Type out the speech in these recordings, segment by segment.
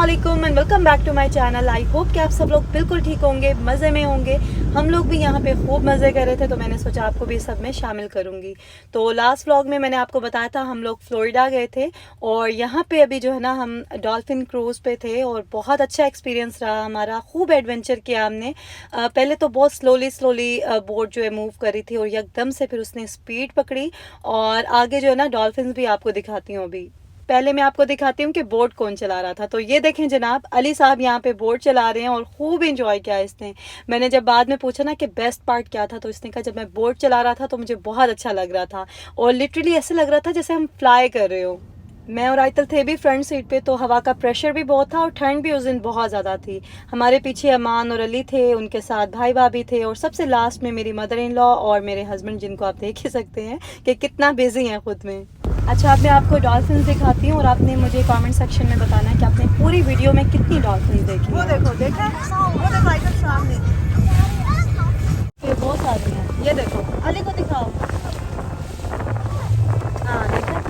अस्सलामुअलैकुम and welcome back to my channel. I hope कि आप सब लोग बिल्कुल ठीक होंगे, मज़े में होंगे। हम लोग भी यहाँ पे खूब मज़े कर रहे थे, तो मैंने सोचा आपको भी सब में शामिल करूँगी। तो लास्ट व्लॉग में मैंने आपको बताया था हम लोग फ्लोरिडा गए थे और यहाँ पे अभी जो है ना हम डॉल्फिन क्रूज़ पे थे और बहुत अच्छा एक्सपीरियंस रहा हमारा। खूब एडवेंचर किया हमने। पहले तो बहुत स्लोली बोट जो है मूव करी थी और एकदम से फिर उसने स्पीड पकड़ी और आगे जो है ना डॉल्फिन भी आपको दिखाती हूँ अभी। पहले मैं आपको दिखाती हूँ कि बोट कौन चला रहा था। तो ये देखें जनाब, अली साहब यहाँ पे बोट चला रहे हैं और खूब इंजॉय किया इसने। मैंने जब बाद में पूछा ना कि बेस्ट पार्ट क्या था, तो इसने कहा जब मैं बोट चला रहा था तो मुझे बहुत अच्छा लग रहा था और लिटरली ऐसे लग रहा था जैसे हम फ्लाई कर रहे हो। मैं और आयतल थे भी फ्रंट सीट पे, तो हवा का प्रेशर भी बहुत था और ठंड भी उस दिन बहुत ज़्यादा थी। हमारे पीछे अमान और अली थे, उनके साथ भाई भाभी थे और सबसे लास्ट में मेरी मदर इन लॉ और मेरे हस्बैंड, जिनको आप देख ही सकते हैं कि कितना बिजी हैं खुद में। अच्छा, अब मैं आपको डॉल्फिन्स दिखाती हूँ और आपने मुझे कमेंट सेक्शन में बताना है कि आपने पूरी वीडियो में कितनी डॉल्फिन्स देखी। वो देखो, देखा वो देखो आइटम सामने। फिर बहुत सारी हैं, ये देखो। अली को दिखाओ। हाँ देखा।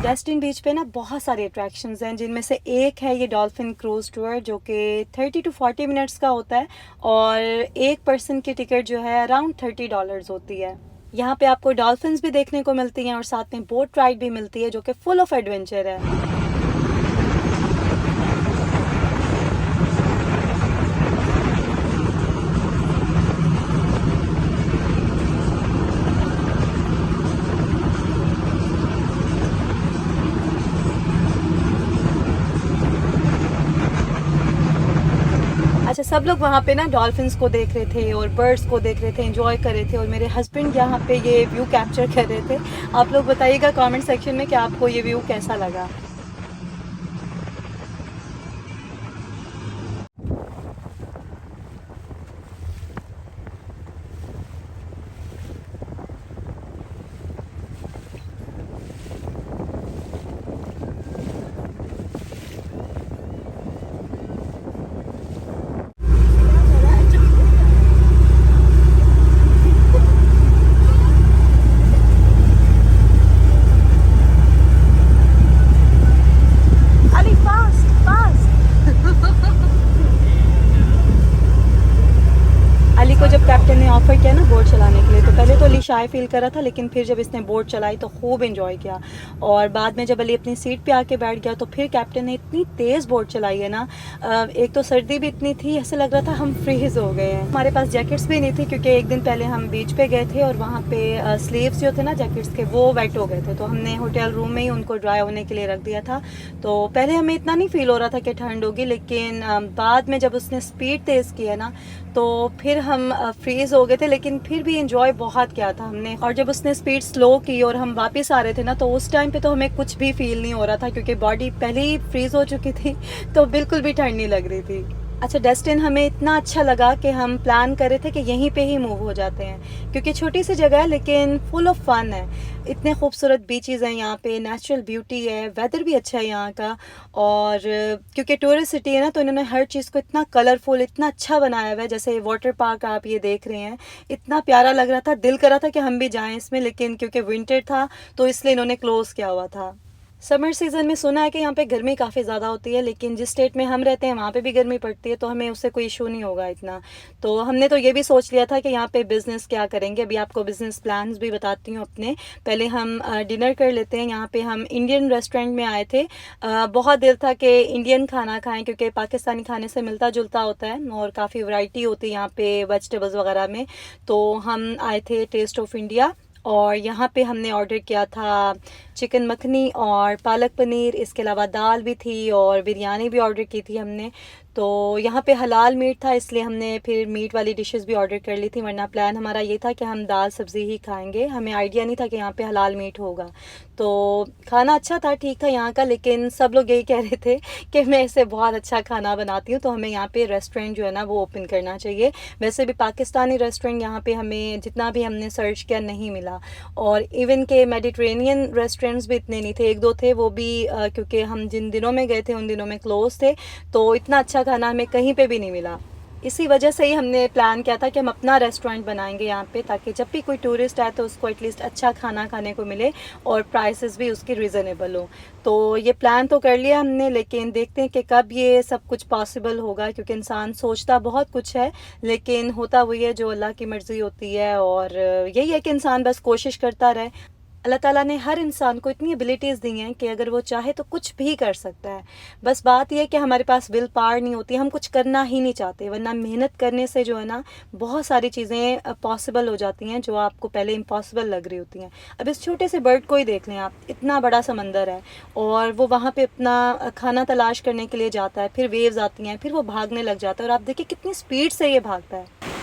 डेस्टिन बीच पे ना बहुत सारे अट्रैक्शंस हैं, जिनमें से एक है ये डॉल्फिन क्रूज टूर, जो कि 30 to 40 मिनट्स का होता है और एक पर्सन की टिकट जो है अराउंड $30 होती है। यहाँ पे आपको डॉल्फिन्स भी देखने को मिलती हैं और साथ में बोट राइड भी मिलती है, जो कि फुल ऑफ एडवेंचर है। अच्छा, सब लोग वहाँ पे ना डॉल्फिन्स को देख रहे थे और बर्ड्स को देख रहे थे, एंजॉय कर रहे थे और मेरे हस्बैंड यहाँ पे ये व्यू कैप्चर कर रहे थे। आप लोग बताइएगा कमेंट सेक्शन में कि आपको ये व्यू कैसा लगा। Ali fast fast. अली को जब कैप्टन ने ऑफर किया ना बोट चलाने के लिए, तो पहले तो अली शाय फील कर रहा था, लेकिन फिर जब इसने बोट चलाई तो खूब एंजॉय किया। और बाद में जब अली अपनी सीट पे आके बैठ गया तो फिर कैप्टन ने इतनी तेज़ बोट चलाई है ना। एक तो सर्दी भी इतनी थी, ऐसे लग रहा था हम फ्रीज हो गए हैं। हमारे पास जैकेट्स भी नहीं थी क्योंकि एक दिन पहले हम बीच पे गए थे और वहाँ पे स्लीव्स जो थे ना जैकेट्स के, वो वेट हो गए थे, तो हमने होटल रूम में ही उनको ड्राई होने के लिए रख दिया था। तो पहले हमें इतना नहीं फील हो रहा था कि ठंड होगी, लेकिन बाद में जब उसने स्पीड तेज़ की है ना, तो फिर हम फ्रीज हो गए थे, लेकिन फिर भी इंजॉय बहुत किया था हमने। और जब उसने स्पीड स्लो की और हम वापस आ रहे थे ना, तो उस टाइम पे तो हमें कुछ भी फील नहीं हो रहा था क्योंकि बॉडी पहले ही फ्रीज हो चुकी थी, तो बिल्कुल भी ठंड नहीं लग रही थी। अच्छा, डेस्टिन हमें इतना अच्छा लगा कि हम प्लान कर रहे थे कि यहीं पे ही मूव हो जाते हैं, क्योंकि छोटी सी जगह है लेकिन फुल ऑफ फन है। इतने खूबसूरत बीचेस हैं यहाँ पे, नेचुरल ब्यूटी है, वेदर भी अच्छा है यहाँ का। और क्योंकि टूरिस्ट सिटी है ना, तो इन्होंने हर चीज़ को इतना कलरफुल, इतना अच्छा बनाया हुआ है। जैसे वाटर पार्क आप ये देख रहे हैं, इतना प्यारा लग रहा था, दिल कर रहा था कि हम भी जाएं इसमें, लेकिन क्योंकि विंटर था तो इसलिए इन्होंने क्लोज़ किया हुआ था। समर सीज़न में सुना है कि यहाँ पे गर्मी काफ़ी ज़्यादा होती है, लेकिन जिस स्टेट में हम रहते हैं वहाँ पे भी गर्मी पड़ती है, तो हमें उससे कोई इशू नहीं होगा इतना। तो हमने तो ये भी सोच लिया था कि यहाँ पे बिज़नेस क्या करेंगे। अभी आपको बिज़नेस प्लान्स भी बताती हूँ अपने। पहले हम डिनर कर लेते हैं। यहाँ पे हम इंडियन रेस्टोरेंट में आए थे। बहुत दिल था कि इंडियन खाना खाएँ, क्योंकि पाकिस्तानी खाने से मिलता जुलता होता है और काफ़ी वैरायटी होती है यहाँ पे वेजिटेबल्स वगैरह में। तो हम आए थे टेस्ट ऑफ इंडिया और यहाँ पे हमने ऑर्डर किया था चिकन मखनी और पालक पनीर। इसके अलावा दाल भी थी और बिरयानी भी ऑर्डर की थी हमने। तो यहाँ पे हलाल मीट था, इसलिए हमने फिर मीट वाली डिशेस भी ऑर्डर कर ली थी, वरना प्लान हमारा ये था कि हम दाल सब्ज़ी ही खाएंगे। हमें आइडिया नहीं था कि यहाँ पे हलाल मीट होगा। तो खाना अच्छा था, ठीक था यहाँ का, लेकिन सब लोग यही कह रहे थे कि मैं इसे बहुत अच्छा खाना बनाती हूँ, तो हमें यहाँ पे रेस्टोरेंट जो है ना वो ओपन करना चाहिए। वैसे भी पाकिस्तानी रेस्टोरेंट यहाँ पे हमें जितना भी हमने सर्च किया नहीं मिला, और इवन के मेडिटेरेनियन रेस्टोरेंट्स भी इतने नहीं थे। एक दो थे, वो भी क्योंकि हम जिन दिनों में गए थे उन दिनों में क्लोज थे, तो इतना अच्छा खाना हमें कहीं पे भी नहीं मिला। इसी वजह से ही हमने प्लान किया था कि हम अपना रेस्टोरेंट बनाएंगे यहाँ पे, ताकि जब भी कोई टूरिस्ट आए तो उसको एटलीस्ट अच्छा खाना खाने को मिले और प्राइसेस भी उसकी रीज़नेबल हो। तो ये प्लान तो कर लिया हमने, लेकिन देखते हैं कि कब ये सब कुछ पॉसिबल होगा, क्योंकि इंसान सोचता बहुत कुछ है लेकिन होता वही है जो अल्लाह की मर्ज़ी होती है। और यही है कि इंसान बस कोशिश करता रहे। अल्लाह ताला ने हर इंसान को इतनी एबिलिटीज़ दी हैं कि अगर वो चाहे तो कुछ भी कर सकता है। बस बात यह है कि हमारे पास विल पावर नहीं होती, हम कुछ करना ही नहीं चाहते, वरना मेहनत करने से जो है ना बहुत सारी चीज़ें पॉसिबल हो जाती हैं जो आपको पहले इम्पॉसिबल लग रही होती हैं। अब इस छोटे से बर्ड को ही देख लें आप, इतना बड़ा समंदर है और वो वहाँ पे अपना खाना तलाश करने के लिए जाता है, फिर वेव्स आती हैं, फिर वो भागने लग जाता है और आप देखिए कितनी स्पीड से ये भागता है।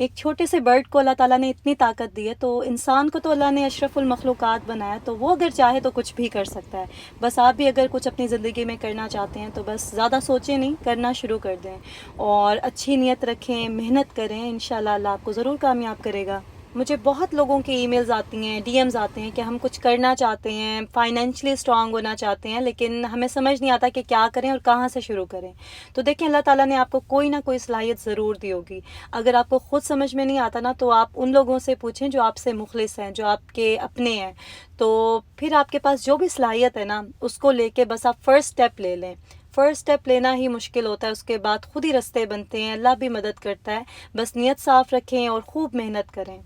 एक छोटे से बर्ड को अल्लाह ताला ने इतनी ताकत दी है, तो इंसान को तो अल्लाह ने अशरफुल मखलूक़ात बनाया, तो वो अगर चाहे तो कुछ भी कर सकता है। बस आप भी अगर कुछ अपनी ज़िंदगी में करना चाहते हैं तो बस ज़्यादा सोचें नहीं, करना शुरू कर दें और अच्छी नीयत रखें, मेहनत करें, इंशाल्लाह अल्लाह आपको ज़रूर कामयाब करेगा। मुझे बहुत लोगों की ईमेल्स आती हैं, डीएम्स आते हैं कि हम कुछ करना चाहते हैं, फाइनेंशियली स्ट्रांग होना चाहते हैं, लेकिन हमें समझ नहीं आता कि क्या करें और कहाँ से शुरू करें। तो देखें, अल्लाह ताला ने आपको कोई ना कोई सलाहियत ज़रूर दी होगी। अगर आपको ख़ुद समझ में नहीं आता ना, तो आप उन लोगों से पूछें जो आपसे मुखलिस हैं, जो आपके अपने हैं। तो फिर आपके पास जो भी सलाहियत है ना, उसको लेके बस आप फ़र्स्ट स्टेप ले लें। फ़र्स्ट स्टेप लेना ही मुश्किल होता है, उसके बाद खुद ही रास्ते बनते हैं, अल्लाह भी मदद करता है। बस नीयत साफ़ रखें और ख़ूब मेहनत करें।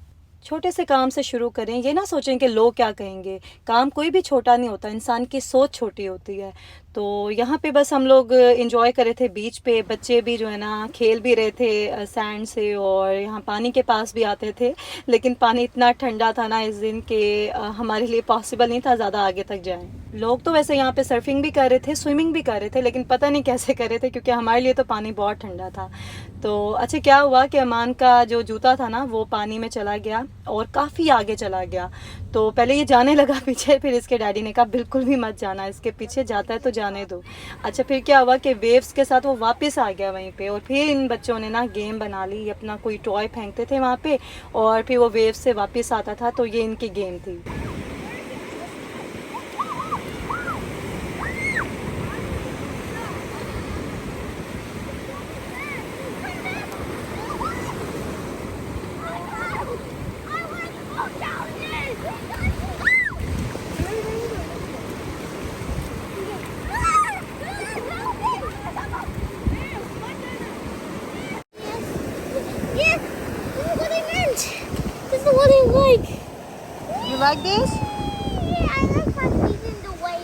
छोटे से काम से शुरू करें, ये ना सोचें कि लोग क्या कहेंगे। काम कोई भी छोटा नहीं होता, इंसान की सोच छोटी होती है। तो यहाँ पे बस हम लोग एंजॉय कर रहे थे बीच पे, बच्चे भी जो है ना खेल भी रहे थे सैंड से और यहाँ पानी के पास भी आते थे, लेकिन पानी इतना ठंडा था ना इस दिन कि हमारे लिए पॉसिबल नहीं था ज़्यादा आगे तक जाएं। लोग तो वैसे यहाँ पे सर्फिंग भी कर रहे थे, स्विमिंग भी कर रहे थे, लेकिन पता नहीं कैसे कर रहे थे क्योंकि हमारे लिए तो पानी बहुत ठंडा था। तो अच्छा क्या हुआ कि अमान का जो जूता था ना वो पानी में चला गया और काफ़ी आगे चला गया। तो पहले ये जाने लगा पीछे, फिर इसके डैडी ने कहा बिल्कुल भी मत जाना, इसके पीछे जाता है तो जाने दो। अच्छा फिर क्या हुआ कि वेव्स के साथ वो वापस आ गया वहीं पे, और फिर इन बच्चों ने ना गेम बना ली, अपना कोई टॉय फेंकते थे वहाँ पे और फिर वो वेव्स से वापस आता था, तो ये इनकी गेम थी। Yes, this is what I meant. This is what I like. You like this? Yeah, I like my feet in the wave.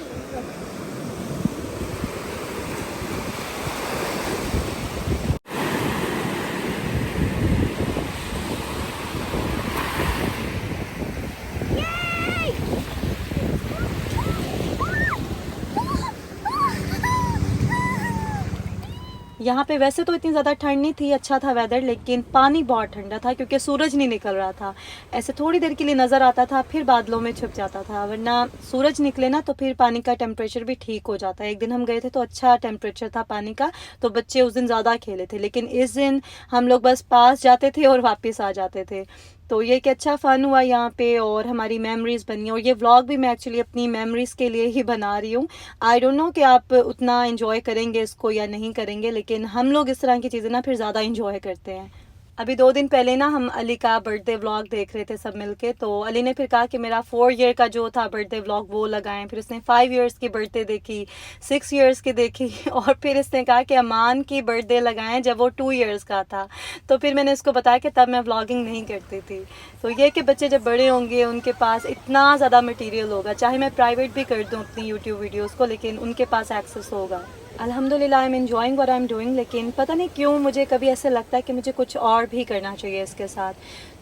यहाँ पे वैसे तो इतनी ज़्यादा ठंड नहीं थी, अच्छा था वेदर, लेकिन पानी बहुत ठंडा था क्योंकि सूरज नहीं निकल रहा था। ऐसे थोड़ी देर के लिए नज़र आता था, फिर बादलों में छुप जाता था, वरना सूरज निकले ना तो फिर पानी का टेम्परेचर भी ठीक हो जाता है। एक दिन हम गए थे तो अच्छा टेम्परेचर था पानी का, तो बच्चे उस दिन ज़्यादा खेले थे, लेकिन इस दिन हम लोग बस पास जाते थे और वापस आ जाते थे। तो ये कि अच्छा फ़न हुआ यहाँ पे और हमारी मेमोरीज़ बनी, और ये व्लॉग भी मैं एक्चुअली अपनी मेमोरीज़ के लिए ही बना रही हूँ। आई डोंट नो कि आप उतना एंजॉय करेंगे इसको या नहीं करेंगे, लेकिन हम लोग इस तरह की चीज़ें ना फिर ज़्यादा एंजॉय करते हैं। अभी 2 दिन पहले ना हम अली का बर्थडे व्लॉग देख रहे थे सब मिलके, तो अली ने फिर कहा कि मेरा 4 ईयर का जो था बर्थडे व्लॉग वो लगाएं। फिर उसने 5 ईयर्स की बर्थडे देखी, 6 ईयर्स की देखी और फिर इसने कहा कि अमान की बर्थडे लगाएं जब वो 2 ईयर्स का था। तो फिर मैंने इसको बताया कि तब मैं व्लॉगिंग नहीं करती थी। तो ये कि बच्चे जब बड़े होंगे उनके पास इतना ज़्यादा मटीरियल होगा, चाहे मैं प्राइवेट भी कर दूँ अपनी यूट्यूब वीडियोज़ को, लेकिन उनके पास एक्सेस होगा। अल्हम्दुलिल्लाह I am enjoying what I am doing, लेकिन पता नहीं क्यों मुझे कभी ऐसे लगता है कि मुझे कुछ और भी करना चाहिए इसके साथ।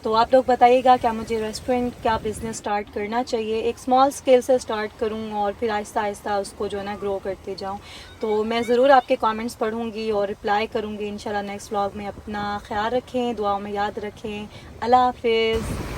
तो आप लोग बताइएगा क्या मुझे रेस्टोरेंट का बिज़नेस स्टार्ट करना चाहिए? एक स्मॉल स्केल से स्टार्ट करूं और फिर आहिस्ता आहिस्ता उसको जो है ना ग्रो करते जाऊं। तो मैं ज़रूर आपके कमेंट्स पढ़ूंगी और रिप्लाई करूंगी इंशाल्लाह नेक्स्ट व्लॉग में। अपना ख्याल रखें, दुआओं में याद रखें। अल्लाह हाफिज़।